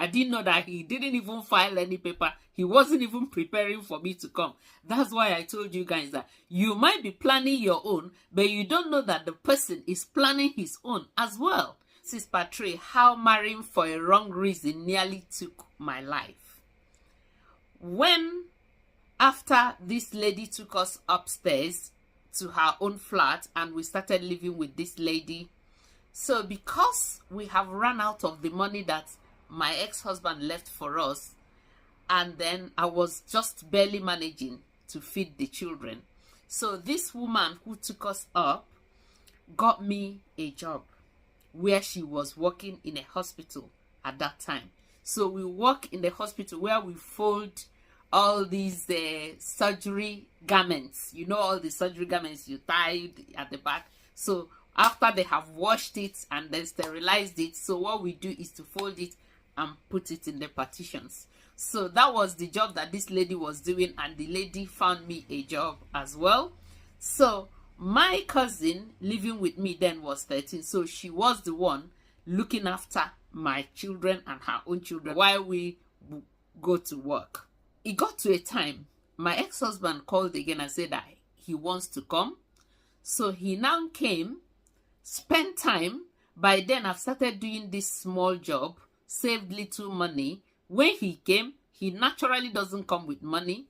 I didn't know that he didn't even file any paper. He wasn't even preparing for me to come. That's why I told you guys that you might be planning your own, but you don't know that the person is planning his own as well. This is Patri, how marrying for a wrong reason nearly took my life. When, after this lady took us upstairs to her own flat and we started living with this lady, so because we have run out of the money that my ex-husband left for us, and then I was just barely managing to feed the children. So this woman who took us up got me a job where she was working in a hospital at that time. So we work in the hospital where we fold all these surgery garments. You know, all the surgery garments you tied at the back. So after they have washed it and then sterilized it, so what we do is to fold it and put it in the partitions. So that was the job that this lady was doing, and the lady found me a job as well. So my cousin living with me then was 13, so she was the one looking after my children and her own children while we go to work. It got to a time, my ex-husband called again and said that he wants to come. So he now came, spent time. By then I've started doing this small job, saved little money. When he came, he naturally doesn't come with money,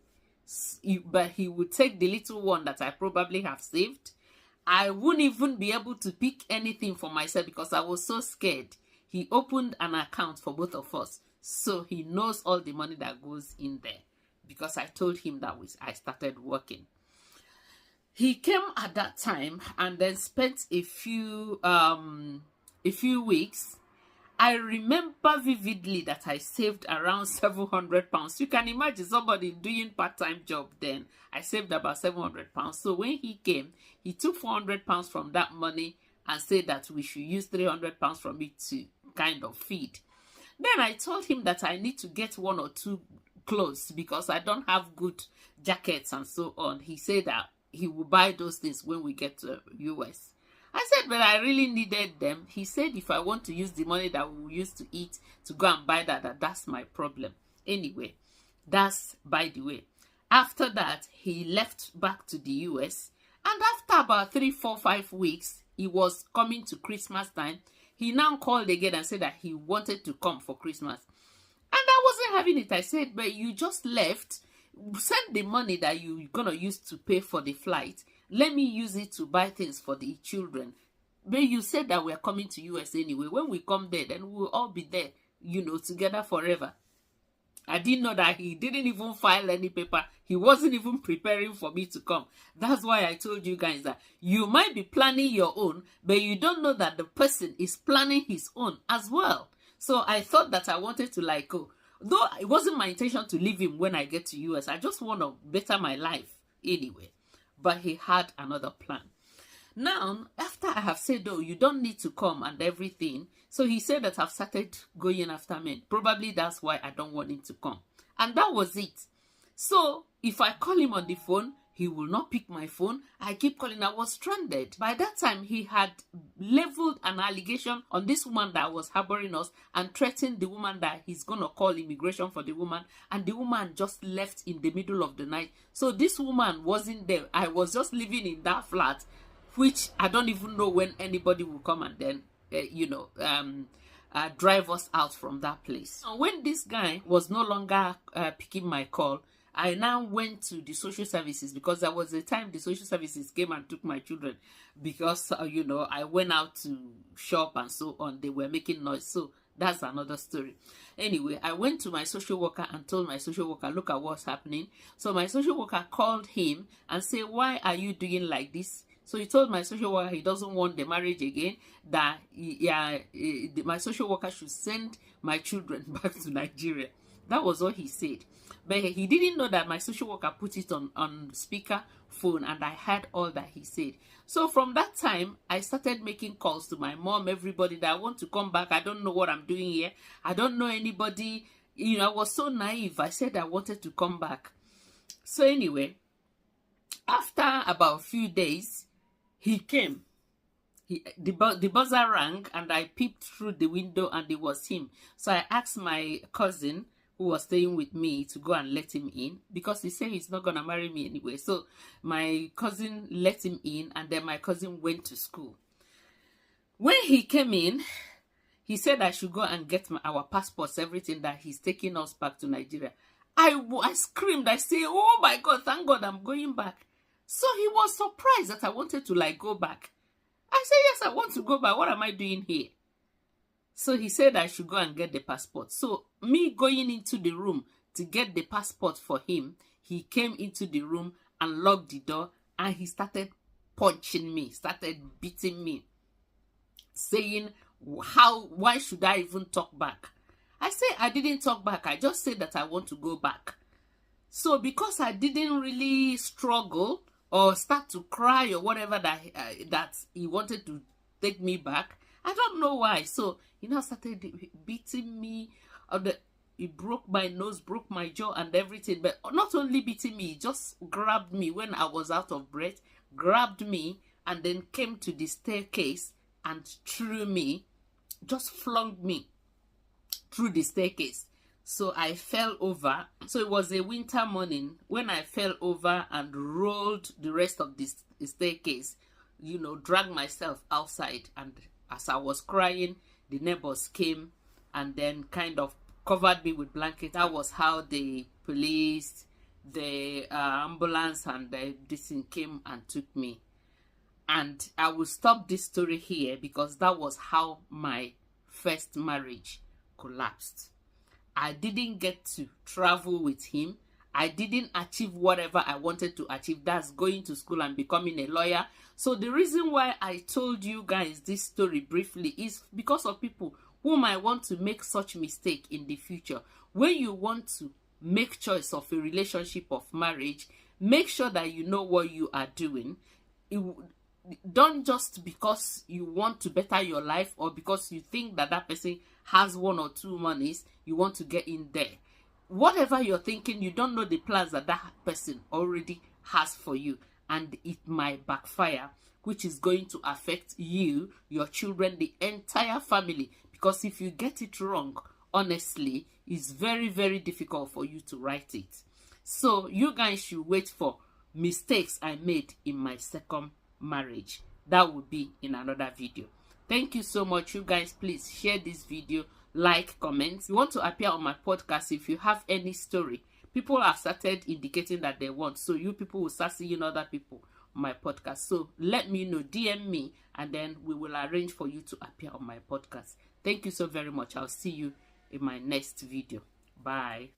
but he would take the little one that I probably have saved. I wouldn't even be able to pick anything for myself because I was so scared. He opened an account for both of us, so he knows all the money that goes in there because I told him that I started working. He came at that time and then spent a few weeks. I remember vividly that I saved around £700. You can imagine somebody doing part-time job then. I saved about £700. So when he came, he took £400 from that money and said that we should use £300 from it to kind of feed. Then I told him that I need to get 1 or 2 clothes because I don't have good jackets and so on. He said that he will buy those things when we get to US. I said, but I really needed them. He said, if I want to use the money that we used to eat to go and buy that's my problem. Anyway, that's by the way. After that, he left back to the US. And after about 3, 4, 5 weeks, it was coming to Christmas time. He now called again and said that he wanted to come for Christmas. And I wasn't having it. I said, but you just left. Send the money that you're going to use to pay for the flight. Let me use it to buy things for the children. But you said that we're coming to US anyway. When we come there, then we'll all be there, you know, together forever. I didn't know that he didn't even file any paper. He wasn't even preparing for me to come. That's why I told you guys that you might be planning your own, but you don't know that the person is planning his own as well. So I thought that I wanted to like go. Though it wasn't my intention to leave him when I get to US. I just want to better my life anyway. But he had another plan. Now, after I have said, oh, you don't need to come and everything. So he said that I've started going after men. Probably that's why I don't want him to come. And that was it. So if I call him on the phone, he will not pick my phone. I keep calling. I was stranded. By that time, he had leveled an allegation on this woman that was harboring us and threatened the woman that he's going to call immigration for the woman. And the woman just left in the middle of the night. So this woman wasn't there. I was just living in that flat, which I don't even know when anybody will come and then, drive us out from that place. And when this guy was no longer picking my call, I now went to the social services because there was a time the social services came and took my children because, I went out to shop and so on. They were making noise. So that's another story. Anyway, I went to my social worker and told my social worker, look at what's happening. So my social worker called him and said, why are you doing like this? So he told my social worker he doesn't want the marriage again, that my social worker should send my children back to Nigeria. That was what he said. But he didn't know that my social worker put it on speaker phone and I heard all that he said. So from that time, I started making calls to my mom, everybody, that I want to come back. I don't know what I'm doing here. I don't know anybody. I was so naive. I said I wanted to come back. So anyway, after about a few days, he came The buzzer rang, and I peeped through the window, and it was him. So I asked my cousin who was staying with me to go and let him in, because he said he's not gonna marry me anyway. So my cousin let him in, and then my cousin went to school. When he came in, he said I should go and get our passports, everything, that he's taking us back to Nigeria. I screamed. I said, oh my God, thank God I'm going back. So he was surprised that I wanted to like go back. I said, yes, I want to go back. What am I doing here? So he said I should go and get the passport. So me going into the room to get the passport for him, he came into the room and locked the door, and he started punching me, started beating me, saying, why should I even talk back? I said I didn't talk back. I just said that I want to go back. So because I didn't really struggle or start to cry or whatever that he wanted to take me back, I don't know why. So he now started beating me. He broke my nose, broke my jaw and everything. But not only beating me, he just grabbed me when I was out of breath, grabbed me, and then came to the staircase and threw me, just flung me through the staircase. So I fell over. So it was a winter morning when I fell over and rolled the rest of this staircase, dragged myself outside. And as I was crying, the neighbors came and then kind of covered me with blankets. That was how the police, the ambulance, and this thing came and took me. And I will stop this story here, because that was how my first marriage collapsed. I didn't get to travel with him. I didn't achieve whatever I wanted to achieve. That's going to school and becoming a lawyer. So the reason why I told you guys this story briefly is because of people who might want to make such mistake in the future. When you want to make choice of a relationship of marriage, make sure that you know what you are doing. Don't just because you want to better your life, or because you think that that person has one or two monies, you want to get in there. Whatever you're thinking, you don't know the plans that that person already has for you, and it might backfire, which is going to affect you, your children, the entire family. Because if you get it wrong, honestly, it's very, very difficult for you to right it. So you guys should wait for mistakes I made in my second marriage. That would be in another video. Thank you so much. You guys, please share this video, like, comment. You want to appear on my podcast. If you have any story, people have started indicating that they want, so you people will start seeing other people on my podcast. So let me know, DM me, and then we will arrange for you to appear on my podcast. Thank you so very much. I'll see you in my next video. Bye.